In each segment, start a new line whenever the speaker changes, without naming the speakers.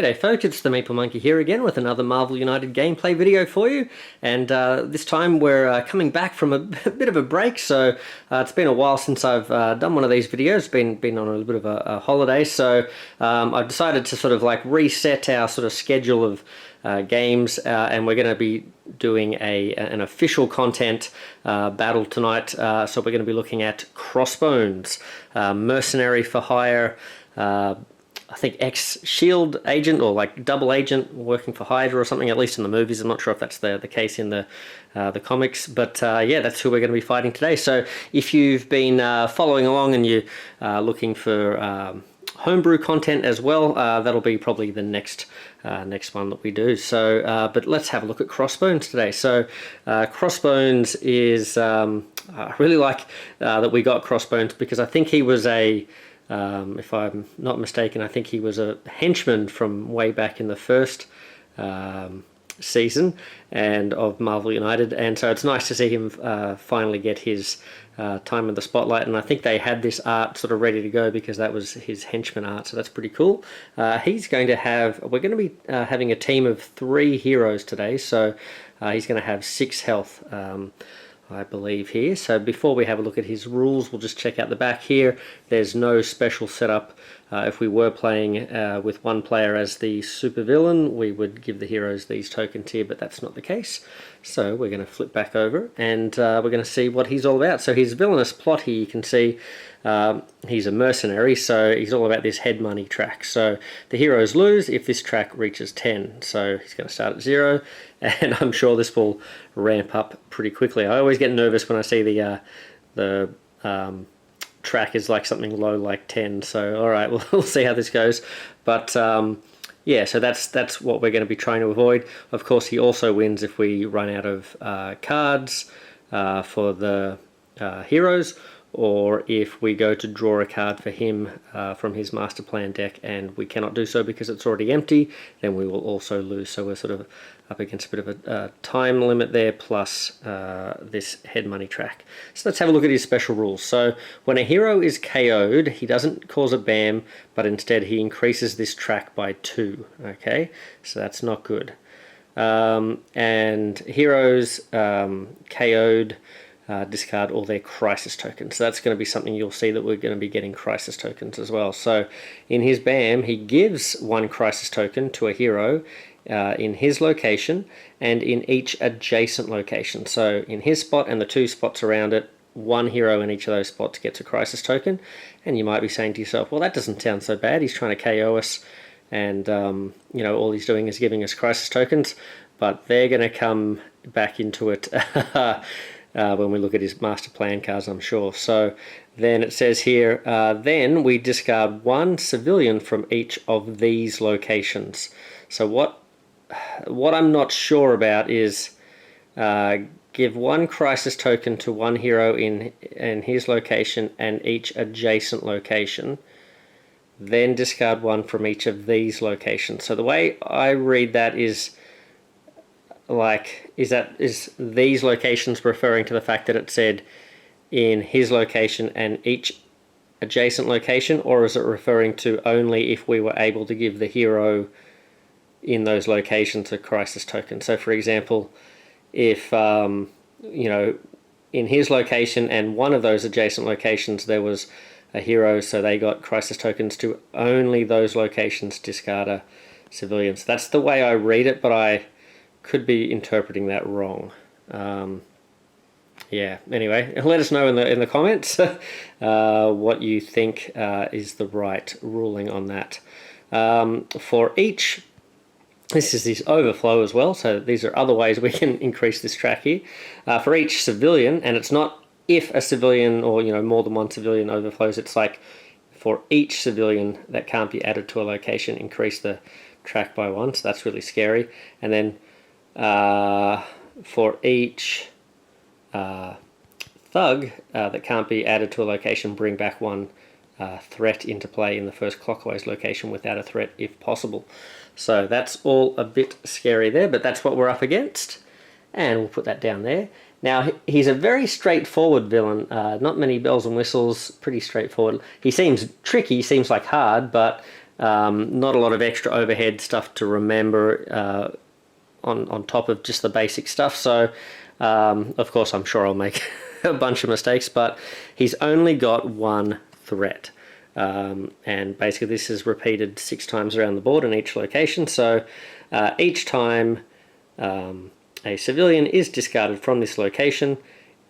G'day folks, it's the Maple Monkey here again with another Marvel United gameplay video for you, and this time we're coming back from a bit of a break. So it's been a while since I've done one of these videos, been on a little bit of a holiday, so I've decided to sort of like reset our sort of schedule of games, and we're going to be doing an official content battle tonight. So we're going to be looking at Crossbones, mercenary for hire, I think ex-SHIELD agent or like double agent working for Hydra or something, at least in the movies. I'm not sure if that's the case in the comics, but yeah, that's who we're going to be fighting today. So if you've been following along and you're looking for homebrew content as well, that'll be probably the next one that we do. So but let's have a look at Crossbones today. So Crossbones is I really like that we got Crossbones, because I think he was if I'm not mistaken, I think he was a henchman from way back in the first season and of Marvel United, and so it's nice to see him finally get his time in the spotlight. And I think they had this art sort of ready to go because that was his henchman art, so that's pretty cool. We're going to be having a team of 3 heroes today, so he's going to have 6 health. I believe here. So before we have a look at his rules, we'll just check out the back here. There's no special setup. If we were playing with one player as the supervillain, we would give the heroes these tokens here, but that's not the case. So we're going to flip back over and we're going to see what he's all about. So his villainous plot here, you can see he's a mercenary, so he's all about this head money track. So the heroes lose if this track reaches 10. So he's going to start at 0, and I'm sure this will ramp up pretty quickly. I always get nervous when I see the track is like something low like 10. So all right, we'll see how this goes. But yeah, so that's what we're going to be trying to avoid. Of course, he also wins if we run out of cards for the heroes, or if we go to draw a card for him from his master plan deck and we cannot do so because it's already empty, then we will also lose. So we're sort of up against a bit of a time limit there, plus this head money track. So let's have a look at his special rules. So when a hero is KO'd, he doesn't cause a BAM, but instead he increases this track by 2. Okay, so that's not good. And heroes KO'd discard all their crisis tokens. So that's going to be something you'll see, that we're going to be getting crisis tokens as well. So in his BAM, he gives 1 crisis token to a hero in his location and in each adjacent location. So in his spot and the 2 spots around it, 1 hero in each of those spots gets a crisis token. And you might be saying to yourself, well, that doesn't sound so bad. He's trying to KO us, and you know, all he's doing is giving us crisis tokens. But they're going to come back into it when we look at his master plan cards, I'm sure. So then it says here, then we discard 1 civilian from each of these locations. So what I'm not sure about is give 1 crisis token to 1 hero in his location and each adjacent location, then discard 1 from each of these locations. So the way I read that is, like, is these locations referring to the fact that it said in his location and each adjacent location, or is it referring to only if we were able to give the hero in those locations a crisis token? So for example, if you know, in his location and one of those adjacent locations there was a hero, so they got crisis tokens to only those locations, discard a civilian. So that's the way I read it, but I could be interpreting that wrong. Yeah, anyway, let us know in the comments what you think is the right ruling on that. For each, this is this overflow as well, so these are other ways we can increase this track here. For each civilian, and it's not if a civilian or, you know, more than 1 civilian overflows, it's like for each civilian that can't be added to a location, increase the track by 1, so that's really scary. And then for each thug that can't be added to a location, bring back 1 threat into play in the first clockwise location without a threat if possible. So that's all a bit scary there, but that's what we're up against, and we'll put that down there. Now, he's a very straightforward villain, not many bells and whistles, pretty straightforward. He seems tricky, seems like hard, but Not a lot of extra overhead stuff to remember on top of just the basic stuff. So, of course, I'm sure I'll make a bunch of mistakes, but he's only got one threat. And basically this is repeated 6 times around the board in each location. So each time a civilian is discarded from this location,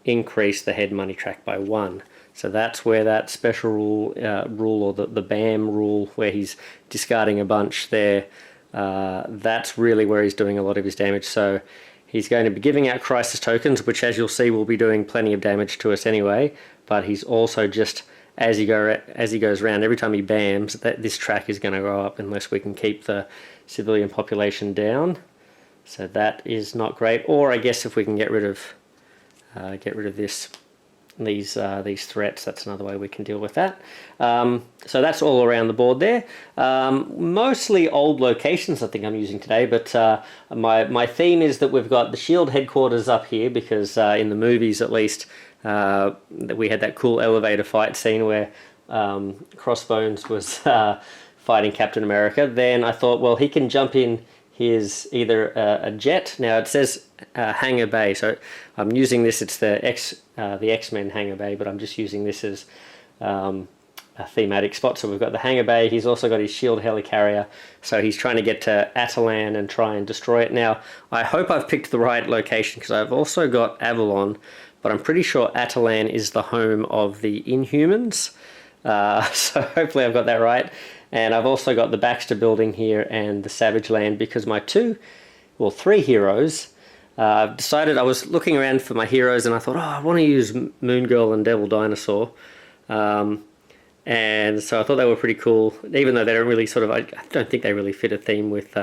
increase the head money track by 1. So that's where that special rule or the BAM rule, where he's discarding a bunch there, that's really where he's doing a lot of his damage. So he's going to be giving out crisis tokens, which, as you'll see, will be doing plenty of damage to us anyway, but he's also just, as he goes around, every time he bams, this track is going to go up unless we can keep the civilian population down. So that is not great. Or I guess if we can get rid of these threats, that's another way we can deal with that. So that's all around the board there. Mostly old locations I think I'm using today, but my theme is that we've got the SHIELD headquarters up here because in the movies at least, we had that cool elevator fight scene where Crossbones was fighting Captain America. Then I thought, well, he can jump in his either a jet. Now it says hangar bay, so I'm using this. It's the X-Men hangar bay, but I'm just using this as a thematic spot. So we've got the hangar bay. He's also got his SHIELD helicarrier, so he's trying to get to Atalan and try and destroy it. Now I hope I've picked the right location because I've also got Avalon, but I'm pretty sure Atalan is the home of the Inhumans. So hopefully I've got that right. And I've also got the Baxter building here and the Savage Land because my 3 heroes, I've decided, I was looking around for my heroes and I thought, I want to use Moon Girl and Devil Dinosaur. And so I thought they were pretty cool, even though they don't really I don't think they really fit a theme with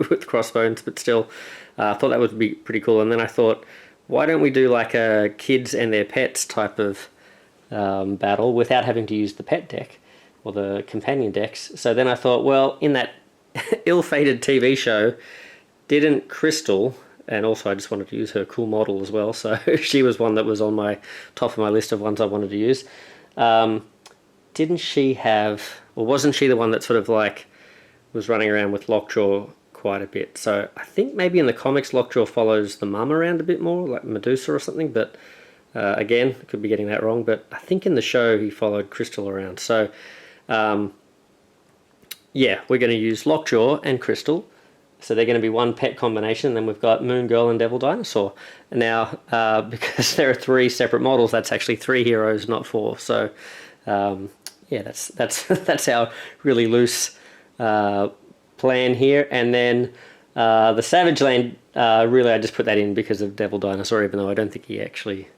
with Crossbones, but still, I thought that would be pretty cool. And then I thought, why don't we do like a kids and their pets type of battle without having to use the pet deck or the companion decks? So then I thought, well, in that ill-fated TV show, didn't Crystal, and also I just wanted to use her cool model as well, so she was one that was on my top of my list of ones I wanted to use. Didn't she have, or wasn't she the one that sort of like was running around with Lockjaw quite a bit? So I think maybe in the comics Lockjaw follows the mum around a bit more, like Medusa or something, but again, I could be getting that wrong, but I think in the show he followed Crystal around. So yeah, we're going to use Lockjaw and Crystal. So they're going to be one pet combination. Then we've got Moon Girl and Devil Dinosaur. And now, because there are 3 separate models, that's actually 3 heroes, not 4. So yeah, that's our really loose plan here. And then the Savage Land, really I just put that in because of Devil Dinosaur, even though I don't think he actually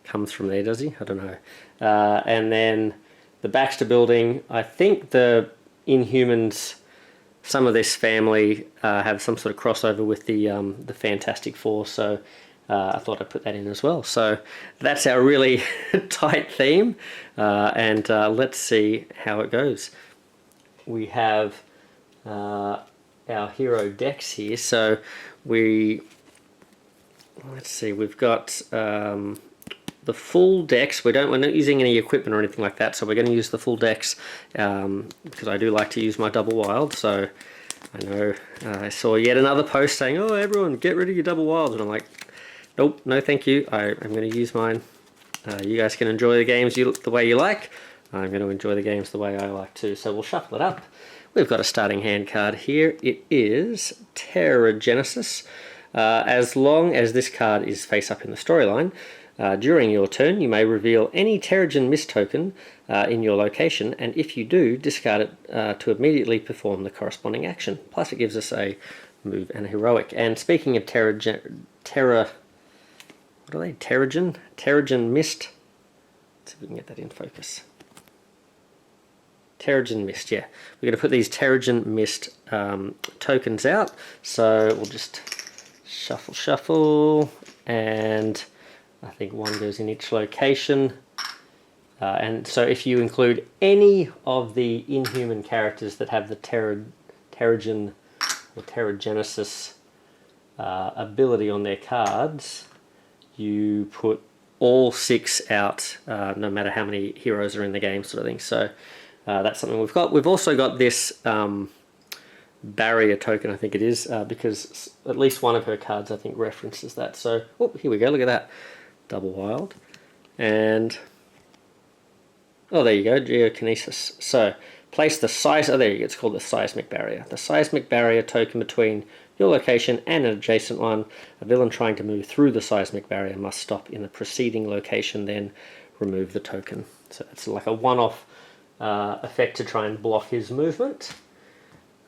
comes from there, does he? I don't know. And then the Baxter building, I think the Inhumans, some of this family have some sort of crossover with the Fantastic Four, so I thought I'd put that in as well. So that's our really tight theme, and let's see how it goes. We have our hero decks here, so let's see, we've got the full decks. We're not using any equipment or anything like that, so we're going to use the full decks because I do like to use my double wild. So I know I saw yet another post saying, oh, everyone get rid of your double wilds, and I'm like, nope, no thank you, I'm going to use mine. You guys can enjoy the games the way you like. I'm going to enjoy the games the way I like too. So we'll shuffle it up. We've got a starting hand card here. It is Terragenesis. As long as this card is face up in the storyline, during your turn, you may reveal any Terrigen Mist token in your location, and if you do, discard it to immediately perform the corresponding action. Plus, it gives us a move and a heroic. And speaking of Terrigen Mist. Let's see if we can get that in focus. Terrigen Mist, yeah. We're going to put these Terrigen Mist tokens out. So we'll just shuffle, and I think one goes in each location. And so if you include any of the Inhuman characters that have the Terrigen or Terragenesis ability on their cards, you put all 6 out, no matter how many heroes are in the game, sort of thing. So That's something we've got. We've also got this barrier token, I think it is, because at least one of her cards, I think, references that. So, oh, here we go, look at that. Double wild. And, oh, there you go, geokinesis. So, place the size, oh, there you go, it's called the seismic barrier. The seismic barrier token between your location and an adjacent one. A villain trying to move through the seismic barrier must stop in the preceding location, then remove the token. So it's like a one-off effect to try and block his movement.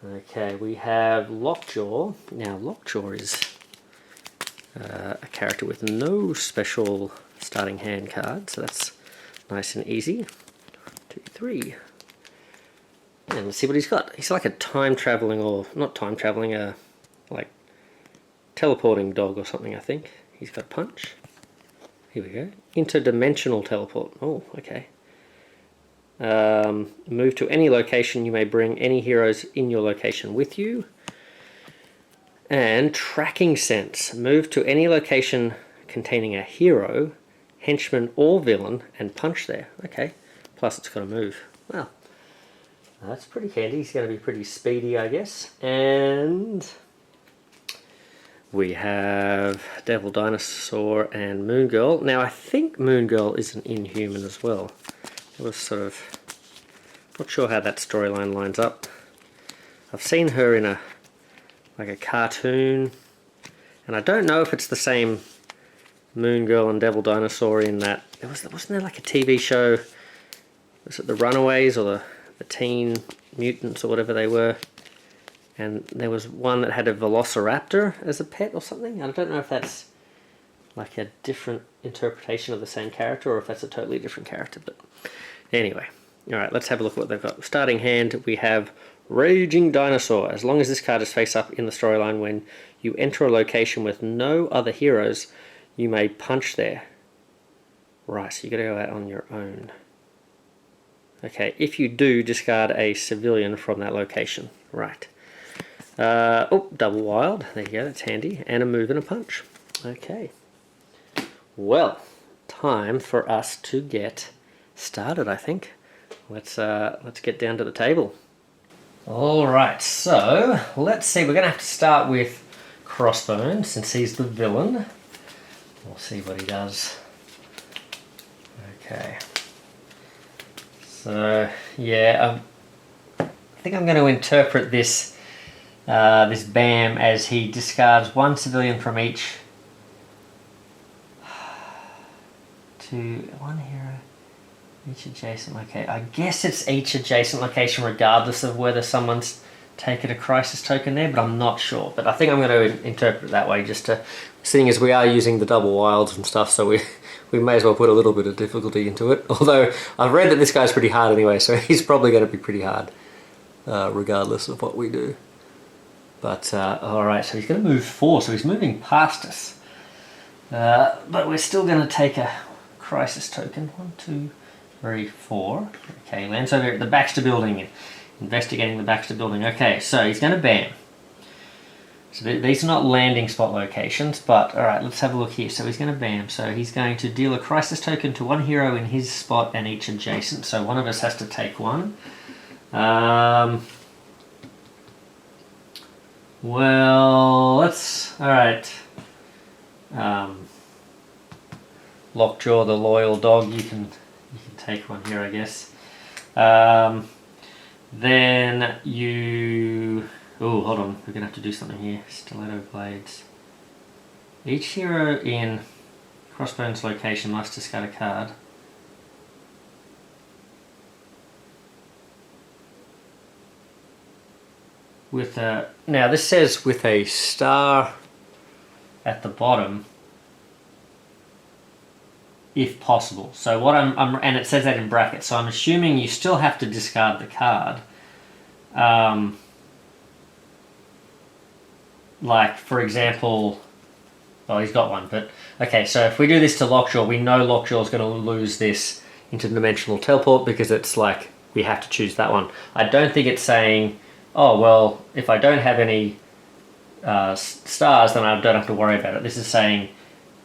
Okay, we have Lockjaw. Now, Lockjaw is a character with no special starting hand card, so that's nice and easy. 2, 3. And let's see what he's got. He's like a time-traveling, or not time-traveling, like teleporting dog or something, I think. He's got punch. Here we go. Interdimensional teleport. Oh, okay. Move to any location. You may bring any heroes in your location with you. And tracking sense. Move to any location containing a hero, henchman, or villain and punch there. Okay. Plus it's got to move. Well, that's pretty handy. He's going to be pretty speedy, I guess. And we have Devil Dinosaur and Moon Girl. Now, I think Moon Girl is an Inhuman as well. It was sort of... not sure how that storyline lines up. I've seen her in a cartoon, and I don't know if it's the same Moon Girl and Devil Dinosaur in that... wasn't there like a TV show? Was it the Runaways or the Teen Mutants or whatever they were? And there was one that had a Velociraptor as a pet or something. I don't know if that's like a different interpretation of the same character or if that's a totally different character. But anyway, all right, let's have a look at what they've got. Starting hand, we have Raging Dinosaur. As long as this card is face up in the storyline, when you enter a location with no other heroes, you may punch there. Right, so you got to go out on your own. Okay, if you do, discard a civilian from that location. Right. Oh, double wild. There you go, that's handy. And a move and a punch. Okay. Well, time for us to get started, I think. Let's get down to the table. All right, so let's see. We're going to have to start with Crossbones since he's the villain. We'll see what he does. Okay. So yeah, I think I'm going to interpret this this BAM as he discards one civilian from each to one hero, each adjacent location. I guess it's each adjacent location regardless of whether someone's taken a crisis token there, but I'm not sure. But I think I'm going to interpret it that way, just to, seeing as we are using the double wilds and stuff, so we may as well put a little bit of difficulty into it. Although I've read that this guy's pretty hard anyway, so he's probably going to be pretty hard regardless of what we do. But alright, so he's going to move 4, so he's moving past us. But we're still going to take a crisis token. 1, 2, 3, 4. Okay, lands over at the Baxter building, investigating the Baxter building. Okay, so he's going to BAM. So these are not landing spot locations, but alright, let's have a look here. So he's going to BAM. So he's going to deal a crisis token to one hero in his spot and each adjacent. So one of us has to take one. Well, let's... alright. Lockjaw, the loyal dog, you can take one here, I guess. Then you... oh, hold on, we're going to have to do something here. Stiletto blades. Each hero in Crossbones location must discard a card. With a... now this says with a star at the bottom, if possible. So what and it says that in brackets, so I'm assuming you still have to discard the card. Like, for example, well, he's got one, but okay, so if we do this to Lockjaw, we know Lockjaw's going to lose this interdimensional teleport because it's like, we have to choose that one. I don't think it's saying, oh, well, if I don't have any stars, then I don't have to worry about it. This is saying,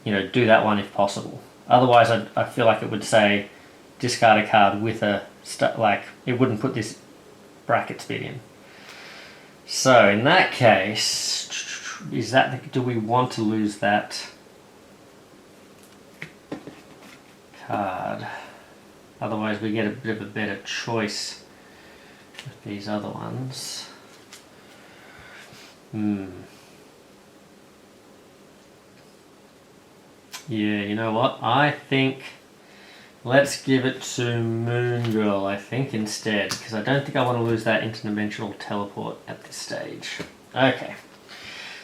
you know, do that one if possible. Otherwise, I feel like it would say discard a card with a like it wouldn't put this bracket speed in. So in that case, do we want to lose that card? Otherwise we get a bit of a better choice with these other ones. Yeah, you know what? I think let's give it to Moon Girl, I think, instead, because I don't think I want to lose that interdimensional teleport at this stage. Okay.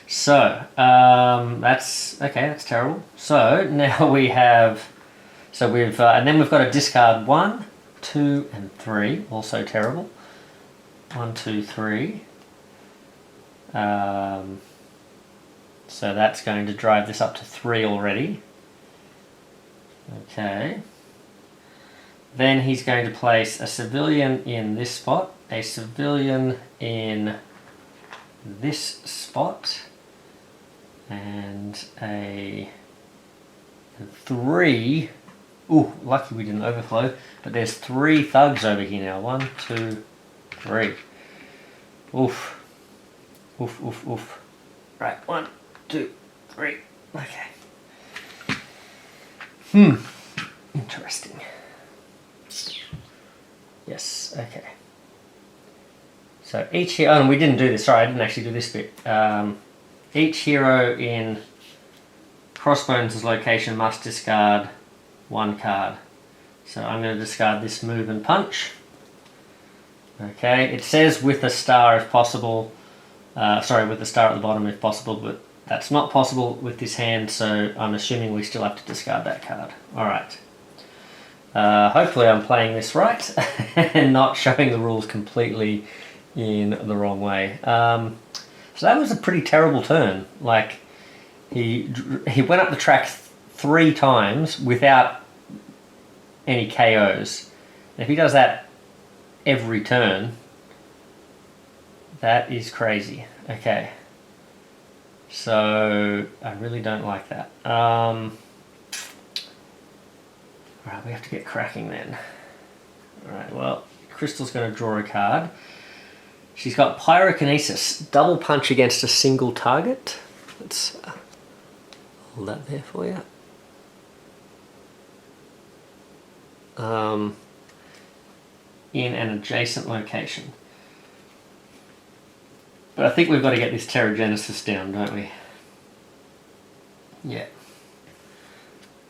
So, that's terrible. So, now we have, and then we've got to discard 1, 2, and 3, also terrible. 1, 2, 3. So that's going to drive this up to 3 already. Okay. Then he's going to place a civilian in this spot, a civilian in this spot, and a 3. Ooh, lucky we didn't overflow, but there's 3 thugs over here now. 1, 2, 3. Oof. Oof, oof, oof. Right, 1, 2, 3. Okay. Interesting. Yes, okay. So each hero, and we didn't do this, sorry, I didn't actually do this bit. Each hero in Crossbones' location must discard 1 card. So I'm going to discard this move and punch. Okay, it says with a star if possible. With the star at the bottom if possible, but that's not possible with this hand, so I'm assuming we still have to discard that card. Alright. Hopefully I'm playing this right and not showing the rules completely in the wrong way. So that was a pretty terrible turn. Like, he went up the track 3 times without any KOs. And if he does that every turn, that is crazy. Okay. So, I really don't like that. Alright, we have to get cracking then. Alright, well, Crystal's going to draw a card. She's got Pyrokinesis, double punch against a single target. Let's hold that there for you. In an adjacent location. But I think we've got to get this Terrigenesis down, don't we? Yeah.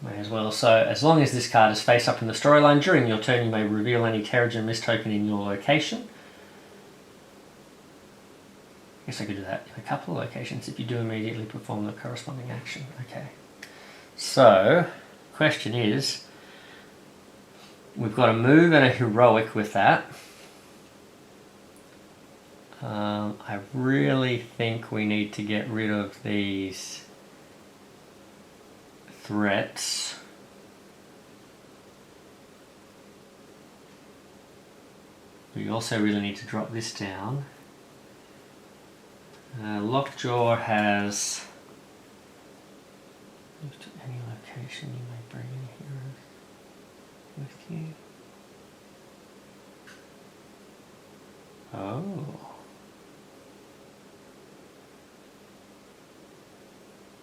May as well. So, as long as this card is face up in the storyline, during your turn you may reveal any Terrigen Mist token in your location. I guess I could do that in a couple of locations if you do immediately perform the corresponding action. Okay. So, question is, we've got a move and a heroic with that. I really think we need to get rid of these threats. We also really need to drop this down. Lockjaw has move to any location you may bring in heroes with you. Oh.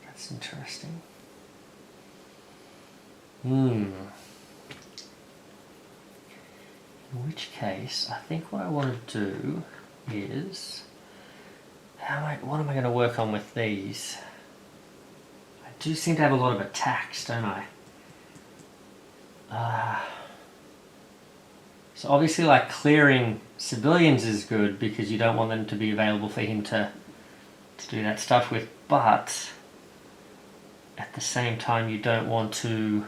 That's interesting. In which case, I think what I want to do is, what am I going to work on with these? I do seem to have a lot of attacks, don't I? So obviously, like, clearing civilians is good because you don't want them to be available for him to do that stuff with, but at the same time you don't want to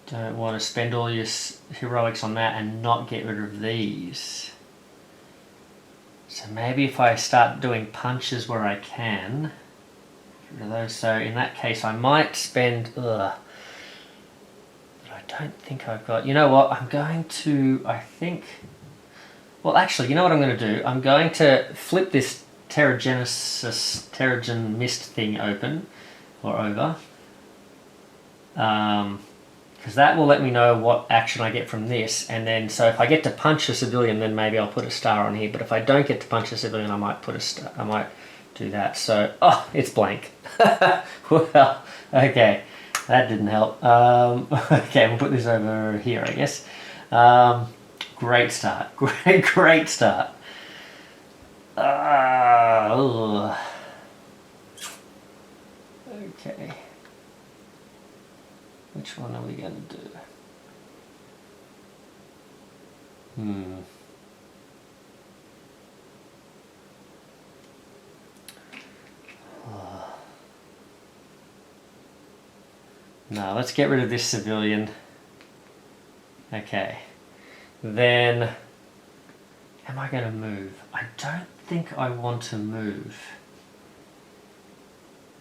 don't want to spend all your heroics on that and not get rid of these. So maybe if I start doing punches where I can, get rid of those. So in that case I might spend, but I don't think I've got, you know what, I'm going to, well actually, you know what I'm going to do? I'm going to flip this Terrigen Mist thing open, or over. Because that will let me know what action I get from this, and then so if I get to punch a civilian, then maybe I'll put a star on here. But if I don't get to punch a civilian, I might put a star. I might do that. So it's blank. Well, okay, that didn't help. Okay, we'll put this over here, I guess. Great start. Great start. Okay. Which one are we going to do? No, let's get rid of this civilian. Okay. Then, am I going to move? I don't think I want to move.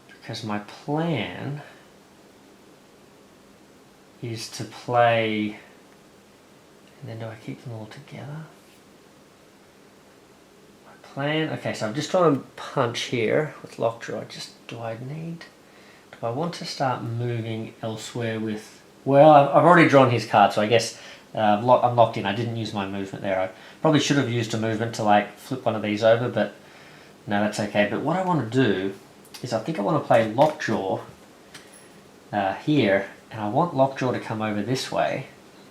Because my plan is to play, and then do I keep them all together? My plan, okay, so I'm just trying to punch here with Lockjaw. Do I want to start moving elsewhere with, well, I've already drawn his card, so I guess I'm locked in. I didn't use my movement there. I probably should have used a movement to like flip one of these over, but no, that's okay. But what I want to do is I think I want to play Lockjaw here, and I want Lockjaw to come over this way,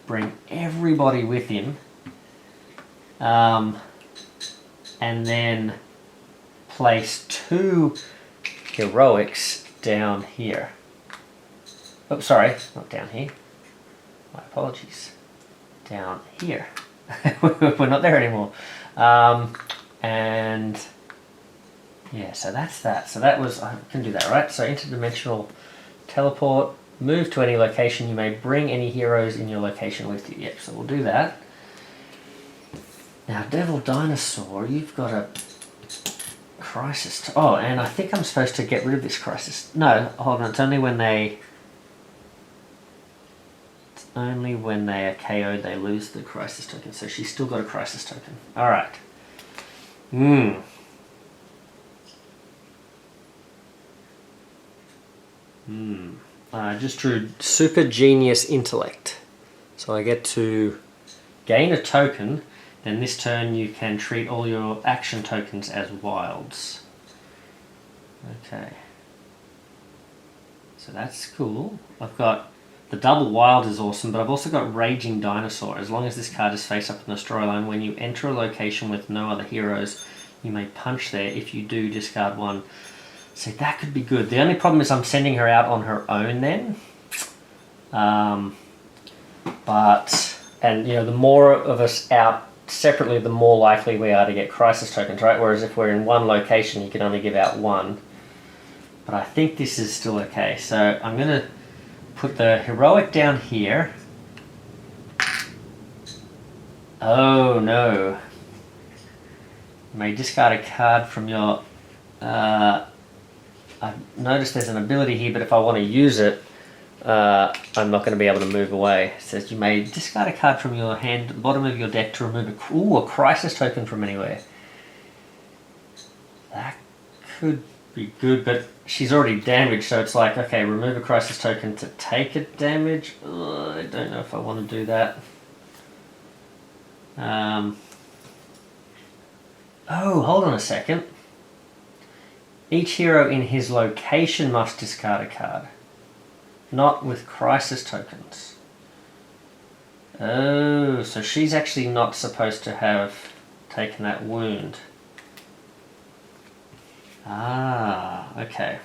bring everybody with him, and then place 2 heroics down here. Oh, sorry, not down here. My apologies. Down here. We're not there anymore. And yeah, so that's that. So that was, I can do that, right? So interdimensional teleport, move to any location. You may bring any heroes in your location with you. Yep, so we'll do that. Now, Devil Dinosaur, you've got a crisis. Oh, and I think I'm supposed to get rid of this crisis. No, hold on. It's only when they are KO'd they lose the crisis token. So she's still got a crisis token. All right. I just drew Super Genius Intellect. So I get to gain a token. Then this turn you can treat all your action tokens as wilds. Okay. So that's cool. I've got the double wild is awesome, but I've also got Raging Dinosaur. As long as this card is face up in the storyline, when you enter a location with no other heroes, you may punch there. If you do, discard 1. So that could be good. The only problem is I'm sending her out on her own then. And you know, the more of us out separately, the more likely we are to get crisis tokens, right? Whereas if we're in one location, you can only give out 1. But I think this is still okay. So I'm going to put the heroic down here. Oh no. You may discard a card from your... I've noticed there's an ability here, but if I want to use it, I'm not going to be able to move away. It says you may discard a card from your hand, bottom of your deck, to remove a crisis token from anywhere. That could be good, but she's already damaged, so it's like, okay, remove a crisis token to take a damage. I don't know if I want to do that. Oh, hold on a second. Each hero in his location must discard a card. Not with crisis tokens. Oh, so she's actually not supposed to have taken that wound. Ah, okay.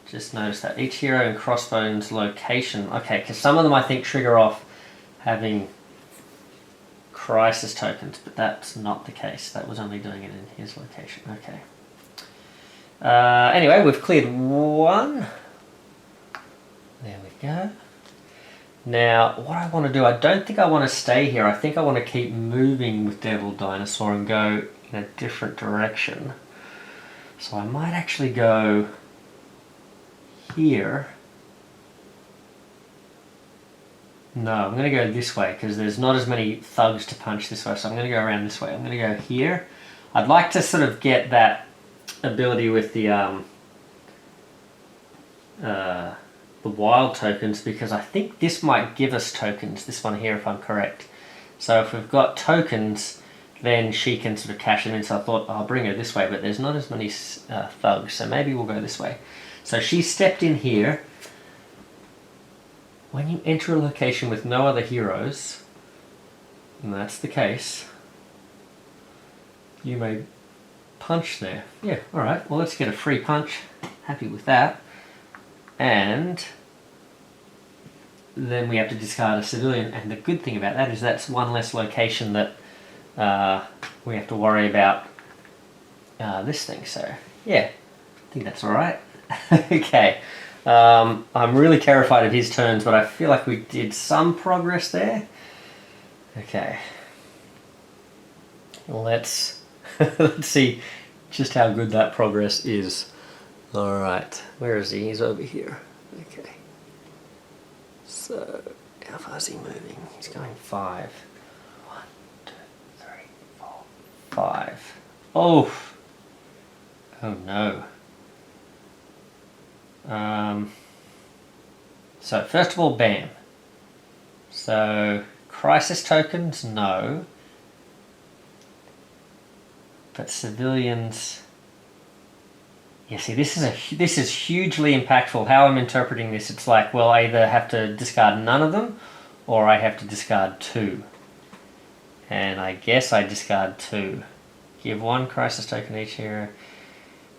Just notice that. Each hero in Crossbones location. Okay, because some of them I think trigger off having crisis tokens, but that's not the case. That was only doing it in his location. Okay. Anyway, we've cleared 1. There we go. Now, what I want to do, I don't think I want to stay here. I think I want to keep moving with Devil Dinosaur and go in a different direction. So I might actually go here. No, I'm going to go this way because there's not as many thugs to punch this way, so I'm going to go around this way. I'm going to go here. I'd like to sort of get that ability with the the wild tokens, because I think this might give us tokens, this one here, if I'm correct. So if we've got tokens, then she can sort of cash them in. So I thought I'll bring her this way, but there's not as many thugs, so maybe we'll go this way. So she stepped in here. When you enter a location with no other heroes, and that's the case, you may punch there. Yeah, alright, well let's get a free punch. Happy with that. And then we have to discard a civilian, and the good thing about that is that's one less location that we have to worry about this thing. So yeah, I think that's alright. Okay, I'm really terrified of his turns, but I feel like we did some progress there. Okay, let's let's see just how good that progress is. Alright, where is he? He's over here. Okay. So, how far is he moving? He's going 5. 1, 2, 3, 4, 5. Oh! Oh no. So, first of all, bam. So, crisis tokens, no. But civilians... Yeah, see, this is hugely impactful. How I'm interpreting this, it's like, well, I either have to discard none of them, or I have to discard 2. And I guess I discard 2. Give 1 crisis token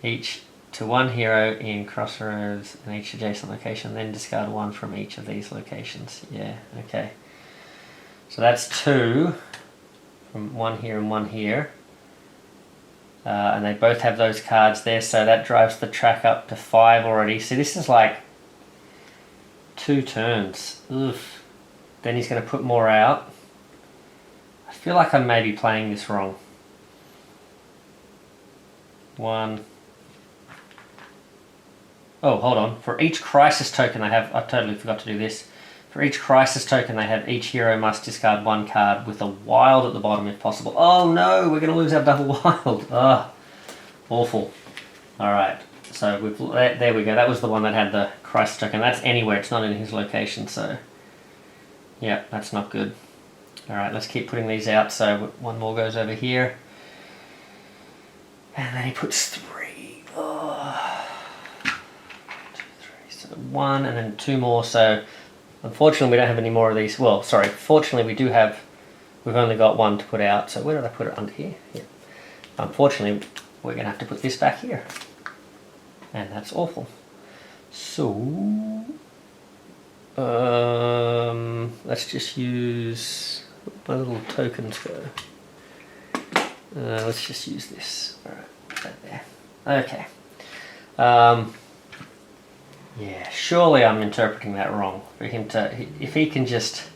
each to 1 hero in Crossroads and each adjacent location, then discard 1 from each of these locations. Yeah, okay. So that's 2 from 1 here and 1 here. And they both have those cards there, so that drives the track up to 5 already. So this is like 2 turns. Oof. Then he's going to put more out. I feel like I may be playing this wrong. 1. Oh, hold on. For each crisis token I totally forgot to do this. For each crisis token they have, each hero must discard 1 card with a wild at the bottom if possible. Oh no, we're going to lose our double wild. Ah, awful. Alright, so there we go. That was the one that had the crisis token. That's anywhere, it's not in his location, so... yeah, that's not good. Alright, let's keep putting these out. So 1 more goes over here. And then he puts 3. Oh. 2, 3, so 1 and then 2 more, so... Unfortunately, we don't have any more of these. Well, sorry, fortunately we do have... We've only got 1 to put out. So where did I put it? Under here? Yeah. Unfortunately, we're going to have to put this back here. And that's awful. So... let's just use... my little tokens go. Let's just use this. Alright, right there. Okay. Yeah, surely I'm interpreting that wrong. For him to, if he can just...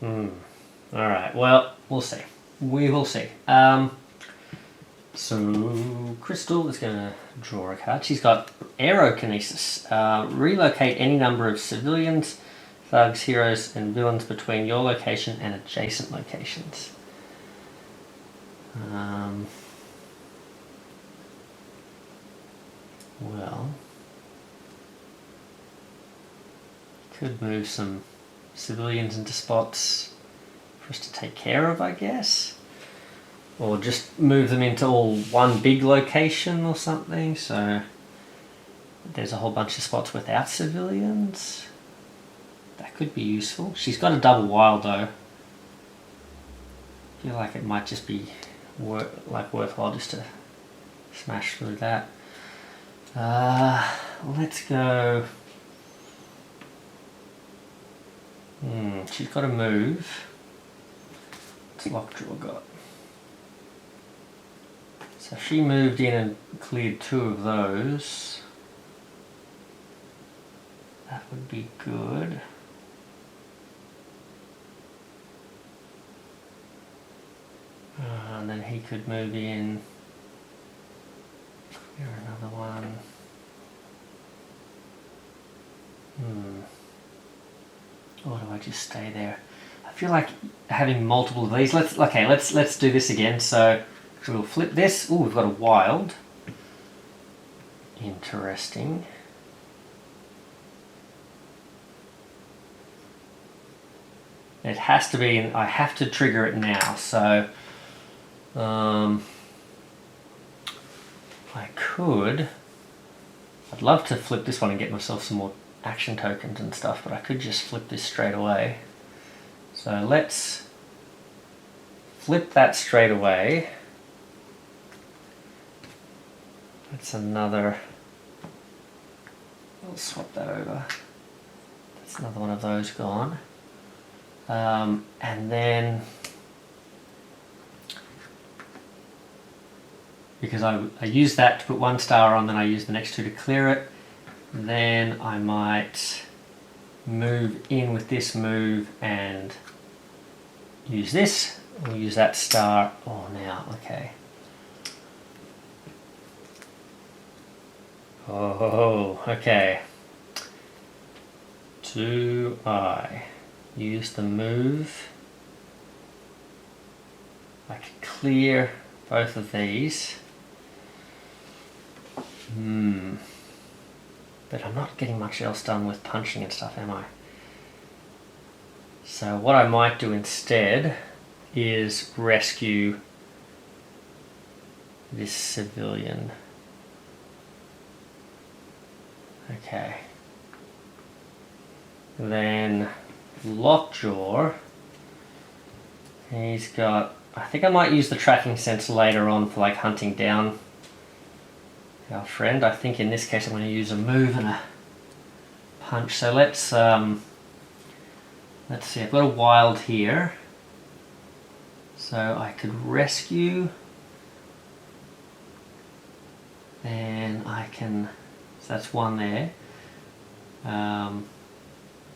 Alright, well, we'll see. We will see. So, Crystal is going to draw a card. She's got Aerokinesis. Relocate any number of civilians, thugs, heroes, and villains between your location and adjacent locations. Well, could move some civilians into spots for us to take care of, I guess. Or just move them into all one big location or something, so there's a whole bunch of spots without civilians. That could be useful. She's got a double wild though. I feel like it might just be worthwhile just to smash through that. Let's go... she's got to move. What's Lockjaw got? So she moved in and cleared 2 of those. That would be good. And then he could move in. Here, another one. Or do I just stay there? I feel like having multiple of these. Let's do this again. So So we'll flip this. Ooh, we've got a wild. Interesting. It has to be, I have to trigger it now, so I could, I'd love to flip this one and get myself some more action tokens and stuff, but I could just flip this straight away. So let's flip that straight away. That's another, I'll swap that over. That's another one of those gone. And then, because I use that to put 1 star on, then I use the next 2 to clear it, then I might move in with this move and use this. We'll use that star. Oh, now, okay. Oh, okay. Do I use the move? I could clear both of these. But I'm not getting much else done with punching and stuff, am I? So what I might do instead is rescue this civilian. Okay. Then Lockjaw, he's got, I think I might use the tracking sense later on for like hunting down our friend. I think in this case I'm going to use a move and a punch. So let's see, I've got a wild here, so I could rescue, and I can, so that's one there.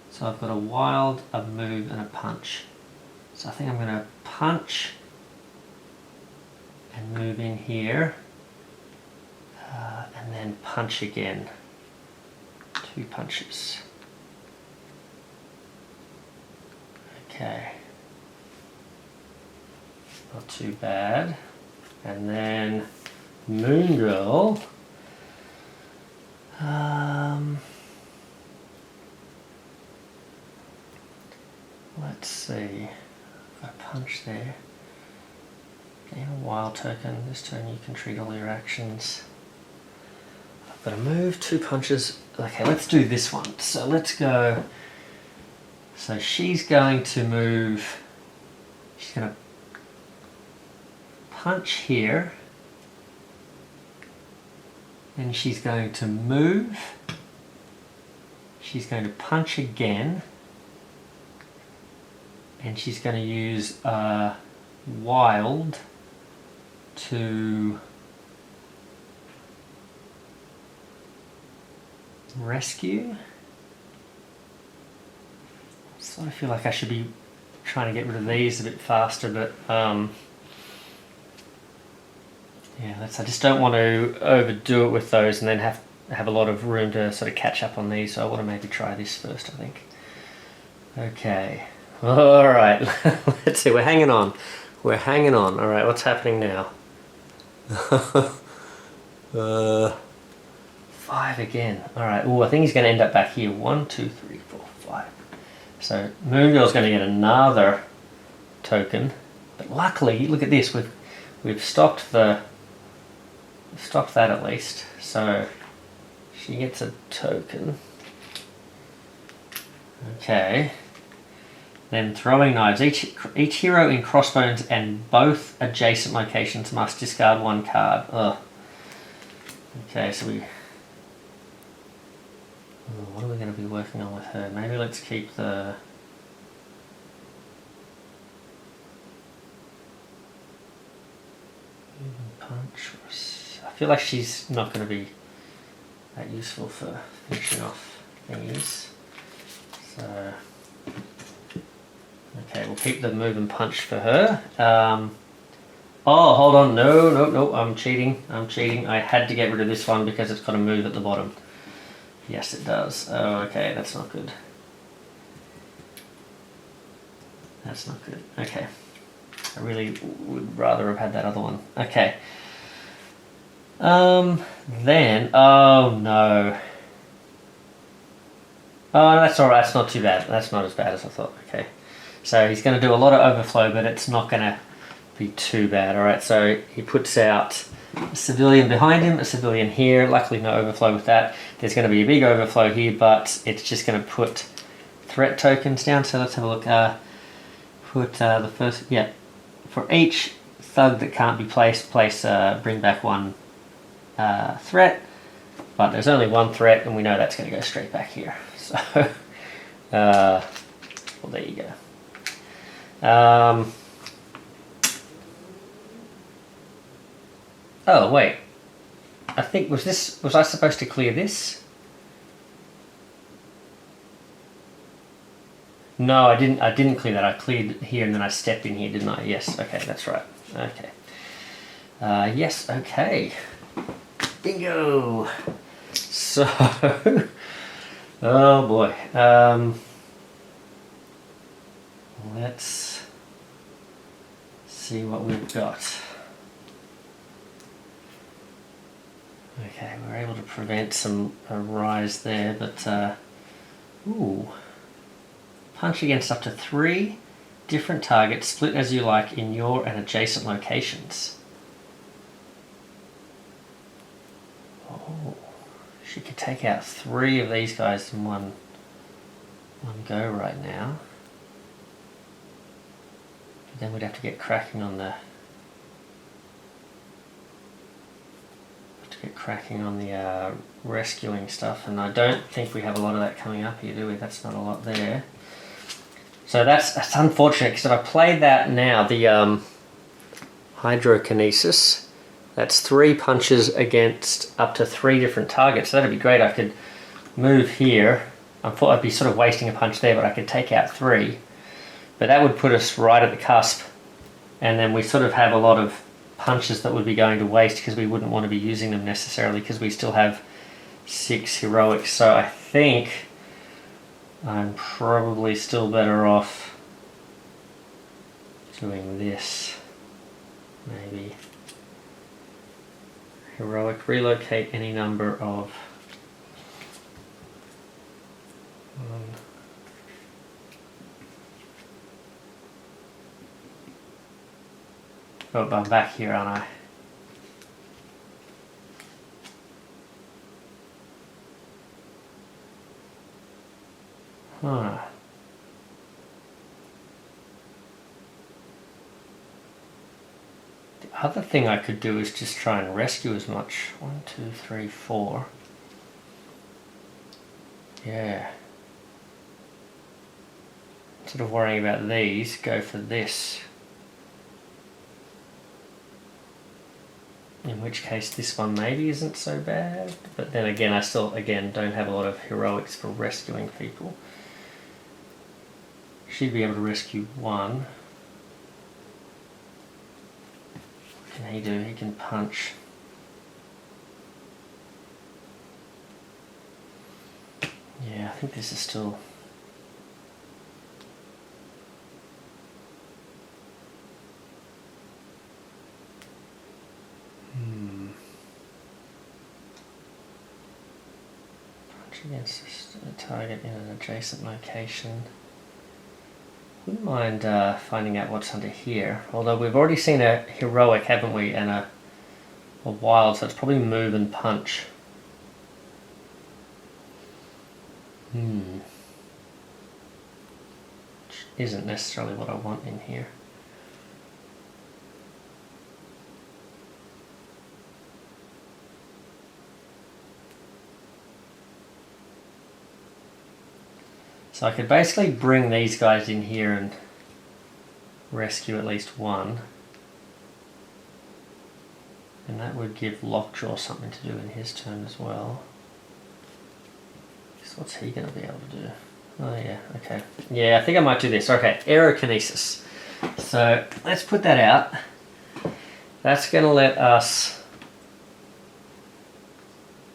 So I've got a wild, a move, and a punch. So I think I'm going to punch and move in here, and then punch again. 2 punches. Okay. Not too bad. And then Moon Girl. Let's see, if I punch there, gain a wild token. This turn you can treat all your actions. I've got to move 2 punches. Okay, let's do this one. So let's go, so she's going to move, she's going to punch here, then she's going to move, she's going to punch again, and she's going to use wild to rescue. So I feel like I should be trying to get rid of these a bit faster, but yeah, I just don't want to overdo it with those and then have a lot of room to sort of catch up on these, so I want to maybe try this first, I think. Okay. Alright, let's see, we're hanging on. We're hanging on. Alright, what's happening now? 5 again. Alright, oh, I think he's going to end up back here. 1, 2, 3, 4, 5. So Moon Girl's going to get another token. But luckily, look at this, we've stopped that at least. So she gets a token. Okay. Then throwing knives. Each hero in Crossbones and both adjacent locations must discard 1 card. Ugh. Okay, so what are we going to be working on with her? Maybe let's keep the... punch. I feel like she's not going to be that useful for finishing off these. So... okay, we'll keep the move and punch for her. Oh, hold on. No, I'm cheating. I had to get rid of this one because it's got a move at the bottom. Yes, it does. Oh, okay, that's not good. That's not good. Okay. I really would rather have had that other one. Okay. Then, oh no. Oh, that's alright, that's not too bad. That's not as bad as I thought. Okay. So he's going to do a lot of overflow, but it's not going to be too bad. Alright, so he puts out a civilian behind him, a civilian here. Luckily no overflow with that. There's going to be a big overflow here, but it's just going to put threat tokens down. So let's have a look. Put the first, yeah. For each thug that can't be placed, bring back one threat. But there's only one threat, and we know that's going to go straight back here. So, well, there you go. Oh wait, I think was I supposed to clear this? No, I didn't clear that. I cleared here and then I stepped in here, didn't I? Yes. Okay, that's right. Okay. Yes. Okay. Bingo. So, oh boy. Let's see what we've got. Okay, we're able to prevent a rise there, but ooh, punch against up to 3 different targets, split as you like in your and adjacent locations. Oh, she could take out 3 of these guys in one go right now. But then we'd have to get cracking on the rescuing stuff, and I don't think we have a lot of that coming up here, do we? That's not a lot there. So that's unfortunate, because if I played that now, the hydrokinesis, that's 3 punches against up to 3 different targets. So that'd be great. I could move here. I thought I'd be sort of wasting a punch there, but I could take out 3. But that would put us right at the cusp, and then we sort of have a lot of punches that would be going to waste because we wouldn't want to be using them necessarily, because we still have 6 heroics. So I think I'm probably still better off doing this. Maybe heroic, relocate any number of oh, but I'm back here, aren't I? Huh. The other thing I could do is just try and rescue as much. 1, 2, 3, 4. Yeah. Instead of worrying about these, go for this. In which case this one maybe isn't so bad. But then again, I still, again, don't have a lot of heroics for rescuing people. Should be able to rescue 1. What can he do? He can punch. Yeah, I think this is still... Punch against a target in an adjacent location. Wouldn't mind finding out what's under here. Although we've already seen a heroic, haven't we, and a wild, so it's probably move and punch. Which isn't necessarily what I want in here. So I could basically bring these guys in here and rescue at least 1. And that would give Lockjaw something to do in his turn as well. So what's he going to be able to do? Oh yeah, okay. Yeah, I think I might do this. Okay, aerokinesis. So let's put that out. That's going to let us,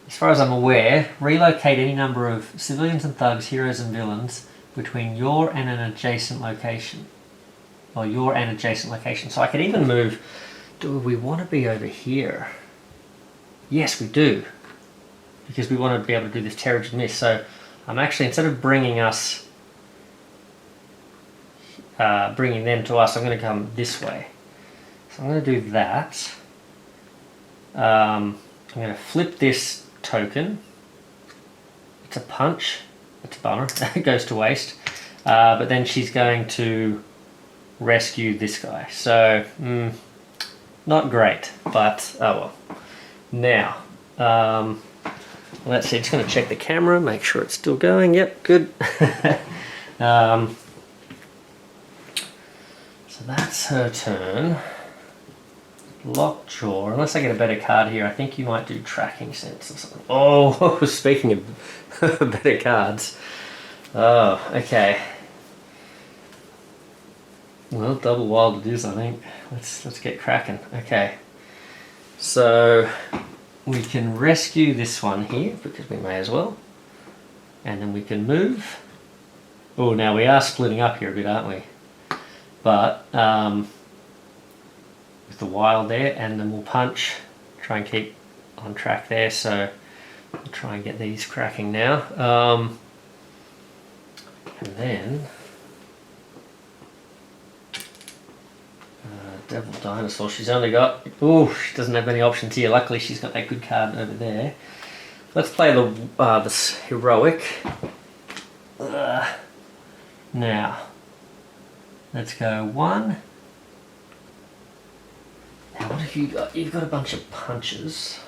as far as I'm aware, relocate any number of civilians and thugs, heroes and villains between your and an adjacent location. Well, you're an adjacent location. So I could even move. Do we want to be over here? Yes, we do. Because we want to be able to do this Terrigen Mist. So I'm actually, instead of bringing us, bringing them to us, I'm going to come this way. So I'm going to do that. I'm going to flip this token. It's a punch. It's a bummer. It goes to waste. But then she's going to rescue this guy. So, not great. But, oh well. Now, let's see. Just going to check the camera. Make sure it's still going. Yep, good. So that's her turn. Lockjaw, unless I get a better card here, I think you might do tracking sense or something. Oh, speaking of better cards. Oh, okay. Well, double wild it is, I think. Let's get cracking. Okay. So we can rescue this one here because we may as well. And then we can move. Oh, now we are splitting up here a bit, aren't we? But with the wild there, and then we'll punch, try and keep on track there. So we'll try and get these cracking now. And then Devil Dinosaur. She's only got, she doesn't have many options here. Luckily she's got that good card over there. Let's play the this heroic. Now let's go 1. Now what have you got? You've got a bunch of punches.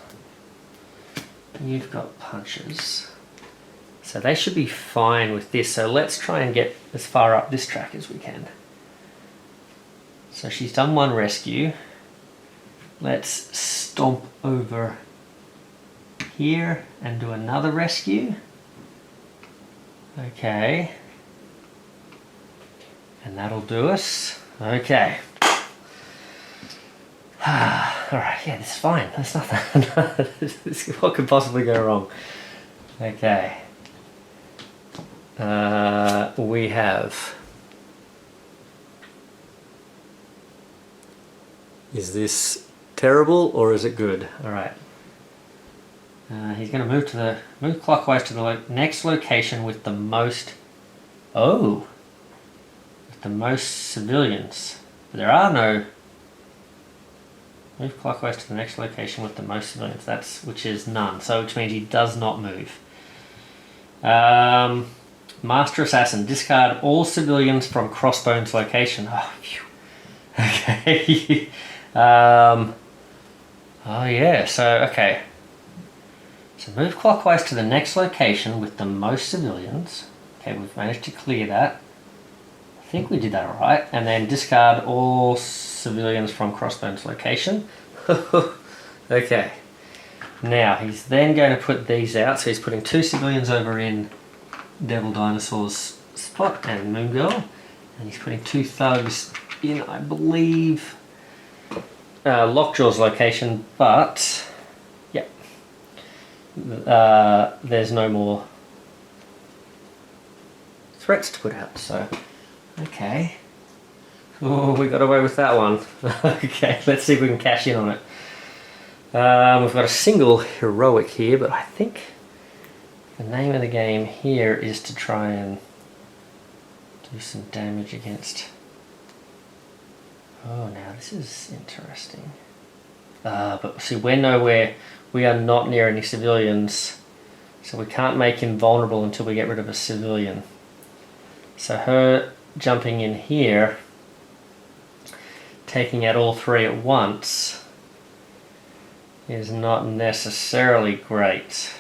You've got punches. So they should be fine with this. So let's try and get as far up this track as we can. So she's done 1 rescue. Let's stomp over here and do another rescue. Okay. And that'll do us. Okay. Alright, yeah, this is fine. That's nothing. What could possibly go wrong? Okay. We have... Is this terrible or is it good? Alright. He's going to move clockwise to the next location with the most... Oh! With the most civilians. But there are no... Move clockwise to the next location with the most civilians. Which is none. So which means he does not move. Master Assassin. Discard all civilians from Crossbones location. Oh, phew. Okay. Oh yeah, so okay. So move clockwise to the next location with the most civilians. Okay, we've managed to clear that. I think we did that alright. And then discard all civilians from Crossbones location. Okay. Now he's then going to put these out. So he's putting 2 civilians over in Devil Dinosaur's spot and Moon Girl. And he's putting 2 thugs in, I believe, Lockjaw's location, but yeah, there's no more threats to put out, so okay. Oh, we got away with that one. Okay, let's see if we can cash in on it. We've got a single heroic here, but I think the name of the game here is to try and do some damage against... Oh, now this is interesting. But see, we are not near any civilians, so we can't make him vulnerable until we get rid of a civilian. So her jumping in here, taking out all 3 at once, is not necessarily great.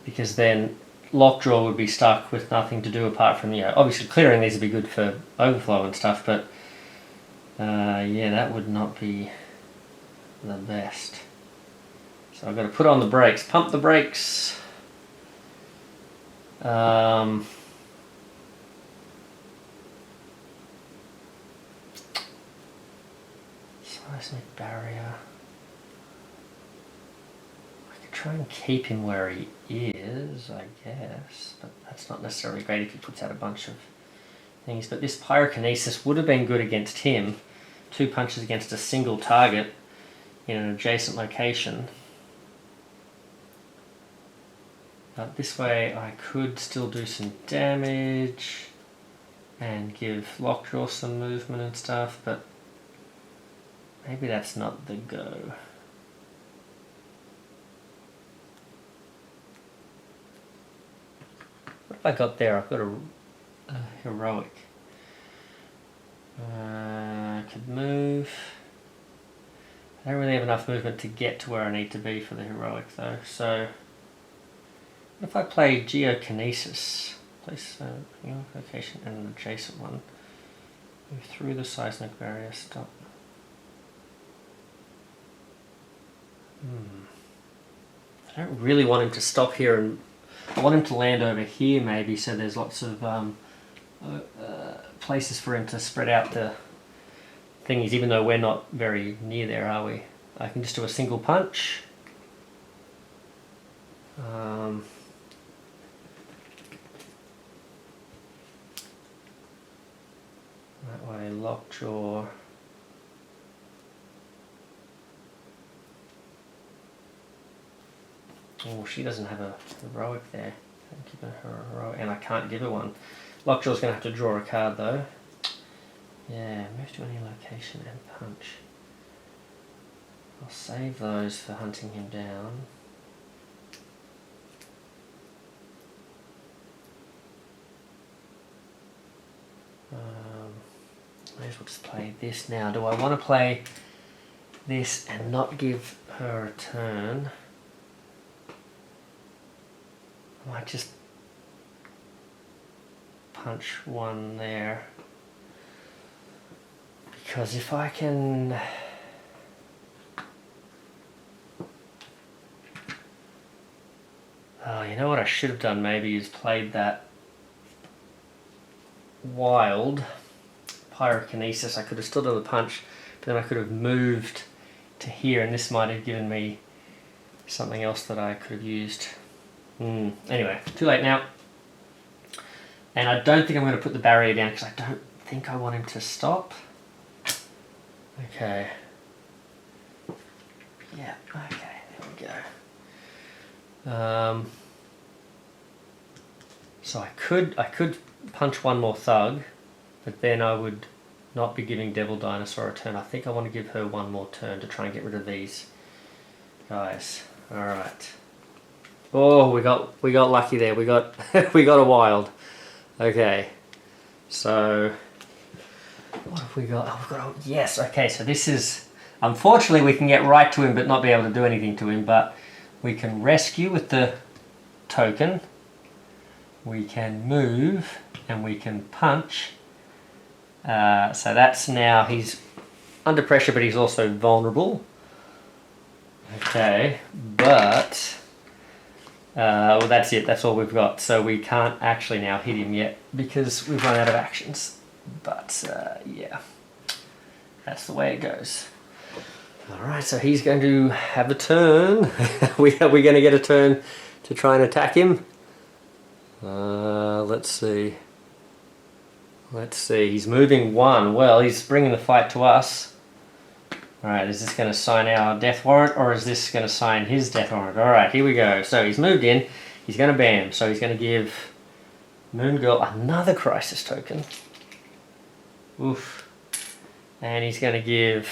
Because then Lockjaw would be stuck with nothing to do apart from, obviously clearing these would be good for overflow and stuff, but yeah, that would not be the best. So I've got to put on the brakes, pump the brakes. Seismic barrier. I could try and keep him where he is, I guess, but that's not necessarily great if he puts out a bunch of things. But this pyrokinesis would have been good against him. 2 punches against a single target in an adjacent location. But this way I could still do some damage and give Lockjaw some movement and stuff, but maybe that's not the go. What have I got there? I've got a heroic. I could move. I don't really have enough movement to get to where I need to be for the heroic though, so what if I play Geokinesis? Place a location and an adjacent one. Move through the seismic barrier, stop. I don't really want him to stop here, and I want him to land over here maybe, so there's lots of places for him to spread out the thingies, even though we're not very near there, are we? I can just do a single punch. That way, Lockjaw. Oh, she doesn't have a heroic there. I'm giving her a heroic, and I can't give her one. Lockjaw's going to have to draw a card though. Yeah, move to any location and punch. I'll save those for hunting him down. May as well just play this now. Do I want to play this and not give her a turn? I might just punch one there. Because if I can... Oh, you know what I should have done maybe is played that wild pyrokinesis. I could have still done the punch, but then I could have moved to here, and this might have given me something else that I could have used. Anyway, too late now. And I don't think I'm going to put the barrier down because I don't think I want him to stop. Okay. Yeah, okay, there we go. So I could punch one more thug, but then I would not be giving Devil Dinosaur a turn. I think I want to give her one more turn to try and get rid of these guys. Alright. Oh, we got lucky there. We got we got a wild. Okay. So what have we got? Oh, we've got yes, okay, so this is, unfortunately we can get right to him but not be able to do anything to him, but we can rescue with the token. We can move and we can punch. So that's now, he's under pressure but he's also vulnerable. Okay, but well, that's it, that's all we've got. So we can't actually now hit him yet because we've run out of actions. But yeah, that's the way it goes. Alright, so he's going to have a turn. Are we going to get a turn to try and attack him? Let's see. He's moving one. Well, he's bringing the fight to us. Alright, is this going to sign our death warrant or is this going to sign his death warrant? Alright, here we go. So he's moved in. He's going to bam. So he's going to give Moon Girl another crisis token. Oof. And he's going to give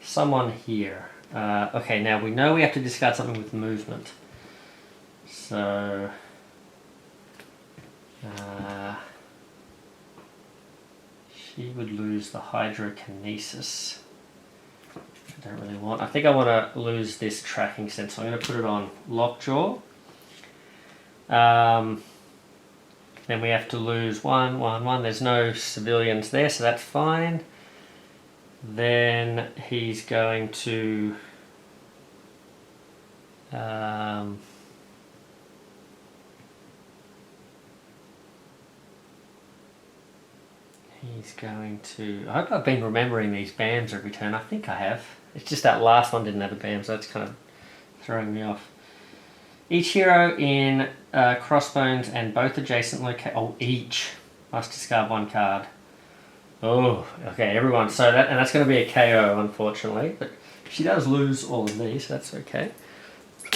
someone here. Okay, now we know we have to discard something with movement. So she would lose the hydrokinesis. I don't really want. I think I want to lose this tracking sense, so I'm going to put it on Lockjaw. Then we have to lose 1, 1, 1. There's no civilians there, so that's fine. Then he's going to he's going to... I hope I've been remembering these BAMs every turn. I think I have. It's just that last one didn't have a BAM, so that's kind of throwing me off. Each hero in Crossbones and both adjacent locations... Oh, each must discard one card. Oh, okay, everyone. So that's going to be a KO, unfortunately. But she does lose all of these, so that's okay.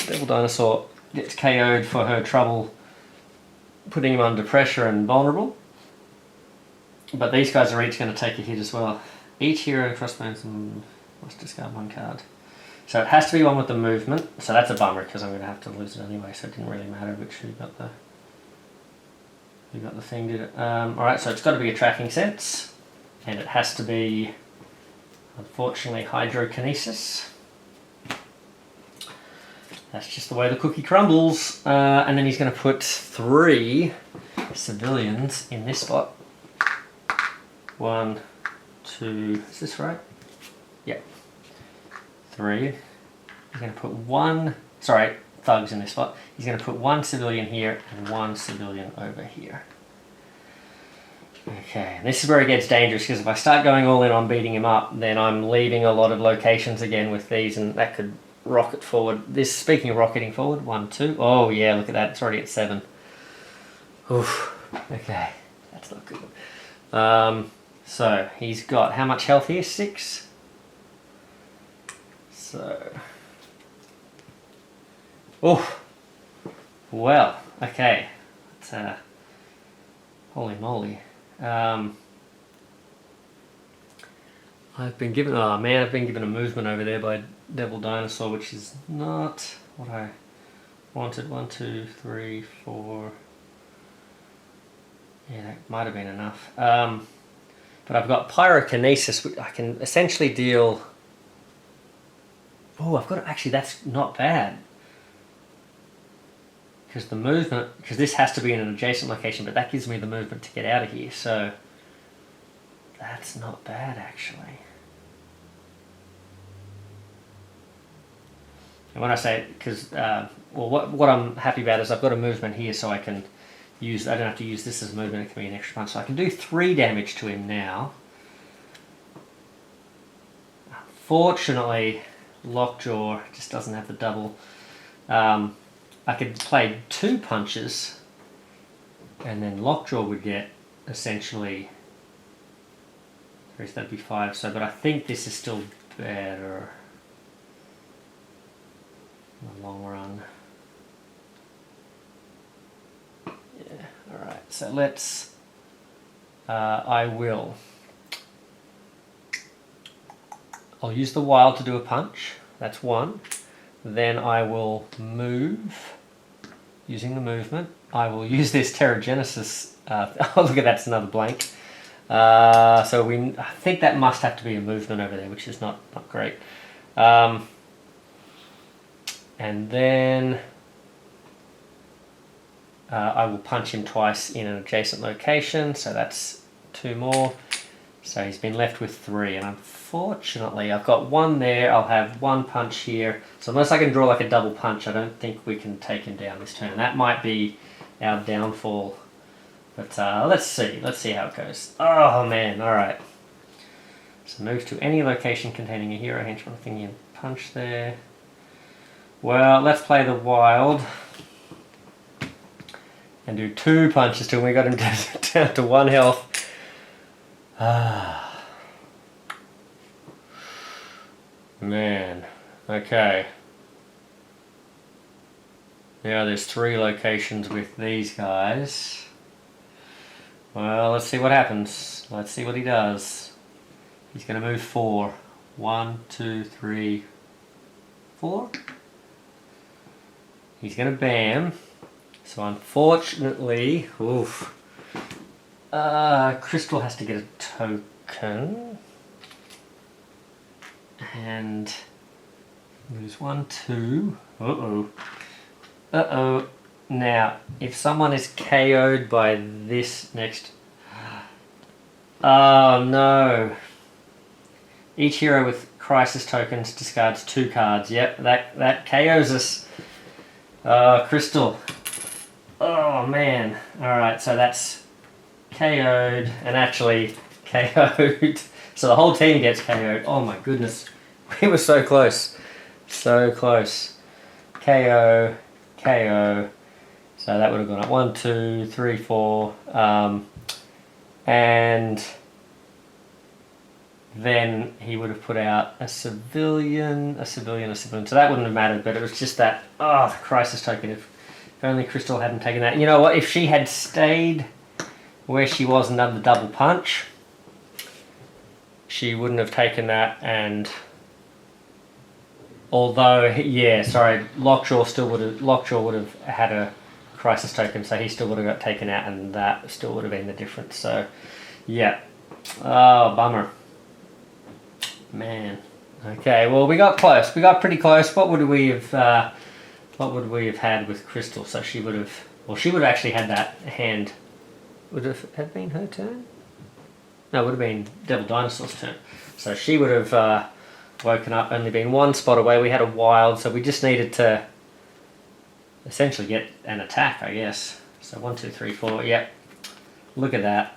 Devil Dinosaur gets KO'd for her trouble putting him under pressure and vulnerable. But these guys are each going to take a hit as well. Each hero in Crossbones must discard one card. So it has to be one with the movement. So that's a bummer because I'm going to have to lose it anyway. So it didn't really matter which who got the thing did it. Alright, so it's got to be a tracking sense. And it has to be, unfortunately, hydrokinesis. That's just the way the cookie crumbles. And then he's going to put 3 civilians in this spot. 1, 2, is this right? Yep. 3. He's going to put 1, sorry, thugs in this spot. He's going to put 1 civilian here and 1 civilian over here. Okay, and this is where it gets dangerous because if I start going all in on beating him up, then I'm leaving a lot of locations again with these, and that could rocket forward. This, speaking of rocketing forward, 1, 2. Oh yeah, look at that, it's already at 7. Oof, okay, that's not good. So, he's got how much health here? 6? So... Oh! Well, okay. That's, holy moly. I've been given... Oh man, I've been given a movement over there by Devil Dinosaur, which is not what I wanted. 1, 2, 3, 4... Yeah, that might have been enough. But I've got pyrokinesis, which I can essentially deal... Oh, I've got... Actually, that's not bad. Because the movement... Because this has to be in an adjacent location, but that gives me the movement to get out of here, so... That's not bad, actually. And when I say... Because, well, what I'm happy about is I've got a movement here, so I can... I don't have to use this as movement, it can be an extra punch. So I can do 3 damage to him now. Unfortunately, Lockjaw just doesn't have the double. I could play 2 punches, and then Lockjaw would get essentially... That'd be 5, so, but I think this is still better in the long run. Alright, so let's, I'll use the wild to do a punch, that's 1. Then I will move, using the movement. I will use this Terragenesis, oh look at that's another blank. So I think that must have to be a movement over there, which is not great. And then... I will punch him twice in an adjacent location, so that's 2 more. So he's been left with 3, and unfortunately I've got 1 there, I'll have 1 punch here. So unless I can draw like a double punch, I don't think we can take him down this turn. That might be our downfall. But let's see how it goes. Oh man, alright. So move to any location containing a hero, henchman, thingy, and punch there. Well, let's play the wild. And do 2 punches to him. We got him down to 1 health. Man. Okay. Now there's 3 locations with these guys. Well, let's see what happens. Let's see what he does. He's going to move 4. 1, 2, 3, 4. He's going to BAM. So unfortunately, oof, Crystal has to get a token, and lose 1, 2, uh-oh, now, if someone is KO'd by this next, oh no, each hero with crisis tokens discards 2 cards, yep, that KOs us, Crystal. Oh man, alright, so that's KO'd, and actually KO'd. So the whole team gets KO'd. Oh my goodness. We were so close. So close. KO, KO. So that would have gone up 1, 2, 3, 4. And then he would have put out a civilian, a civilian, a civilian. So that wouldn't have mattered, but it was just that, oh, the crisis token. If only Crystal hadn't taken that. You know what? If she had stayed where she was and done the double punch, she wouldn't have taken that. And although, yeah, sorry, Lockjaw would have had a crisis token, so he still would have got taken out, and that still would have been the difference. So, yeah. Oh, bummer. Man. Okay, well, we got close. We got pretty close. What would we have had with Crystal? So she would have, well, she would have actually had that hand. Would it have been her turn? No, it would have been Devil Dinosaur's turn. So she would have woken up, only been one spot away. We had a wild, so we just needed to essentially get an attack, I guess. So 1, 2, 3, 4. Yep. Look at that.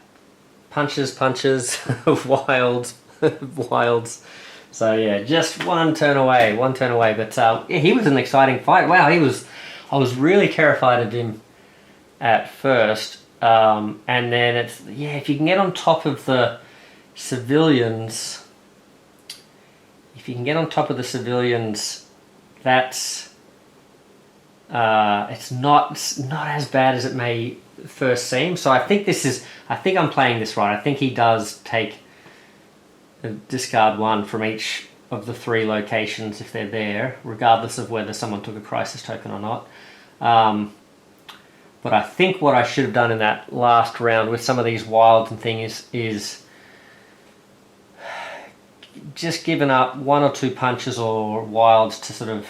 Punches, punches, wilds, wilds. So yeah, just one turn away. But yeah, he was an exciting fight. Wow, I was really terrified of him at first. And then it's, yeah, if you can get on top of the civilians, that's it's not as bad as it may first seem. So I think I'm playing this right. I think he does take discard 1 from each of the 3 locations if they're there, regardless of whether someone took a crisis token or not. But I think what I should have done in that last round with some of these wilds and things is just given up 1 or 2 punches or wilds to sort of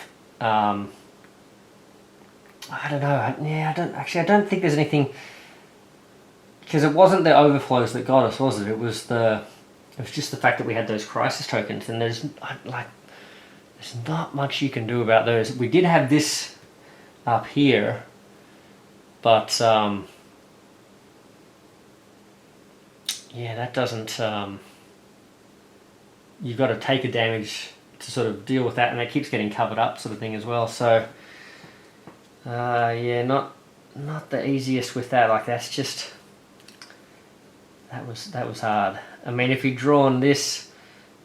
I don't know. Yeah, I don't think there's anything, because it wasn't the overflows that got us, was it? It was just the fact that we had those crisis tokens, and there's not much you can do about those. We did have this up here, but yeah, that doesn't. You've got to take a damage to sort of deal with that, and that keeps getting covered up, sort of thing as well. So yeah, not the easiest with that. Like that was hard. I mean, if you'd drawn this,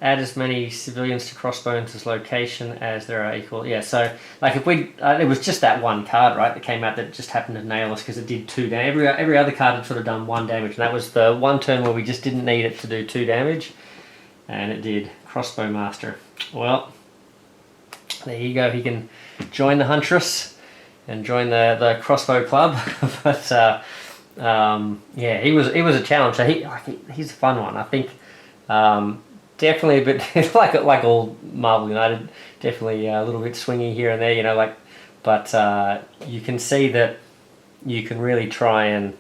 add as many civilians to Crossbones' location as there are equal. Yeah, so like if we, it was just that one card, right, that came out that just happened to nail us because it did 2 damage. Every other card had sort of done 1 damage, and that was the one turn where we just didn't need it to do 2 damage, and it did. Crossbow Master. Well, there you go. He can join the Huntress and join the Crossbow Club, but yeah, he was a challenge. So he's a fun one. I think definitely a bit like all Marvel United, definitely a little bit swingy here and there, you know, like, but you can see that you can really try and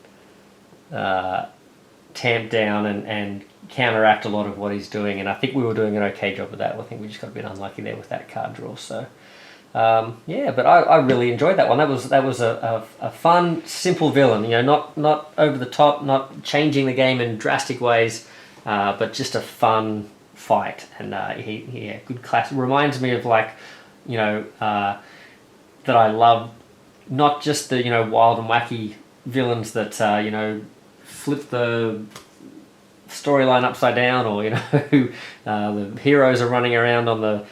tamp down and counteract a lot of what he's doing, and I think we were doing an okay job of that. I think we just got a bit unlucky there with that card draw. So yeah, but I really enjoyed that one. That was a fun, simple villain. You know, not over the top, not changing the game in drastic ways, but just a fun fight. And yeah, good class. Reminds me of, like, you know, that I love not just the, you know, wild and wacky villains that you know, flip the storyline upside down, or, you know, the heroes are running around on the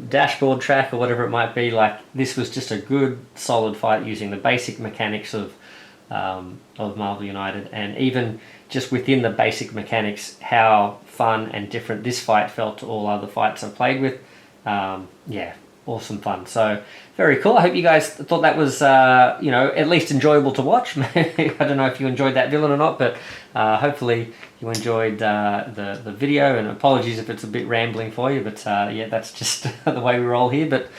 dashboard track or whatever it might be. Like, this was just a good solid fight using the basic mechanics of Marvel United, and even just within the basic mechanics, how fun and different this fight felt to all other fights I've played with. Yeah, awesome fun. So very cool. I hope you guys thought that was you know, at least enjoyable to watch. I don't know if you enjoyed that villain or not, but hopefully you enjoyed the video, and apologies if it's a bit rambling for you, but yeah, that's just the way we roll here. But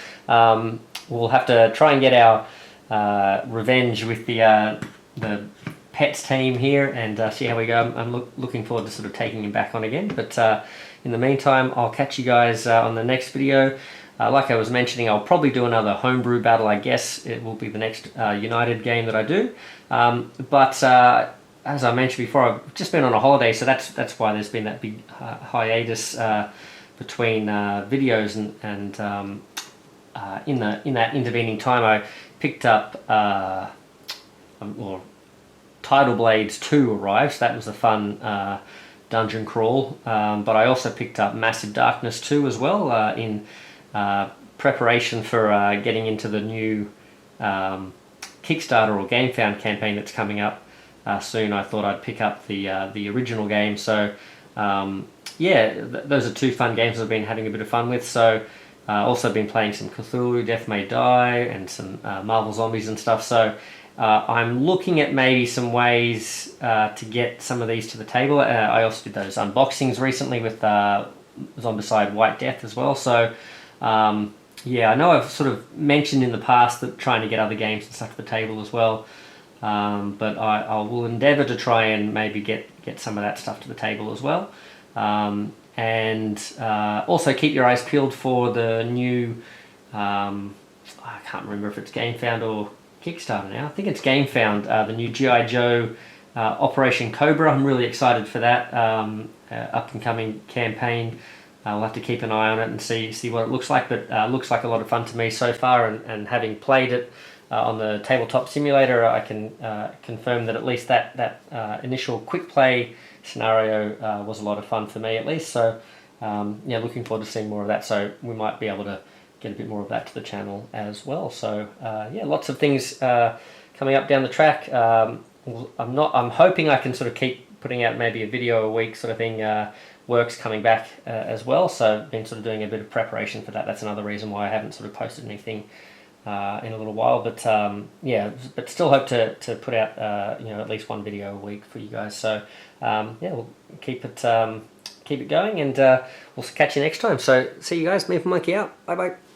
we'll have to try and get our revenge with the pets team here, and see how we go. I'm looking forward to sort of taking him back on again, but in the meantime, I'll catch you guys on the next video. Like I was mentioning, I'll probably do another homebrew battle. I guess it will be the next United game that I do. But as I mentioned before, I've just been on a holiday, so that's why there's been that big hiatus between videos, and in that intervening time, I picked up Tidal Blades 2 arrived, so that was a fun dungeon crawl. But I also picked up Massive Darkness 2 as well in preparation for getting into the new Kickstarter or GameFound campaign that's coming up soon. I thought I'd pick up the original game. So yeah, those are two fun games I've been having a bit of fun with. So also been playing some Cthulhu, Death May Die, and some Marvel Zombies and stuff. So I'm looking at maybe some ways to get some of these to the table. I also did those unboxings recently with Zombicide White Death as well. So yeah, I know I've sort of mentioned in the past that trying to get other games and stuff to the table as well. But I will endeavour to try and maybe get some of that stuff to the table as well. And also keep your eyes peeled for the new, I can't remember if it's GameFound or Kickstarter now. I think it's GameFound, the new G.I. Joe Operation Cobra. I'm really excited for that up and coming campaign. We'll have to keep an eye on it and see what it looks like, but looks like a lot of fun to me so far, and having played it on the tabletop simulator, I can confirm that at least that initial quick play scenario was a lot of fun for me at least. So yeah, looking forward to seeing more of that, so we might be able to get a bit more of that to the channel as well. So yeah, lots of things coming up down the track. I'm hoping I can sort of keep putting out maybe a video a week sort of thing. Work's coming back as well, so I've been sort of doing a bit of preparation for that. That's another reason why I haven't sort of posted anything in a little while, but yeah, but still hope to put out you know, at least one video a week for you guys. So yeah, we'll keep it going, and we'll catch you next time. So see you guys. Me and Monkey out. Bye bye.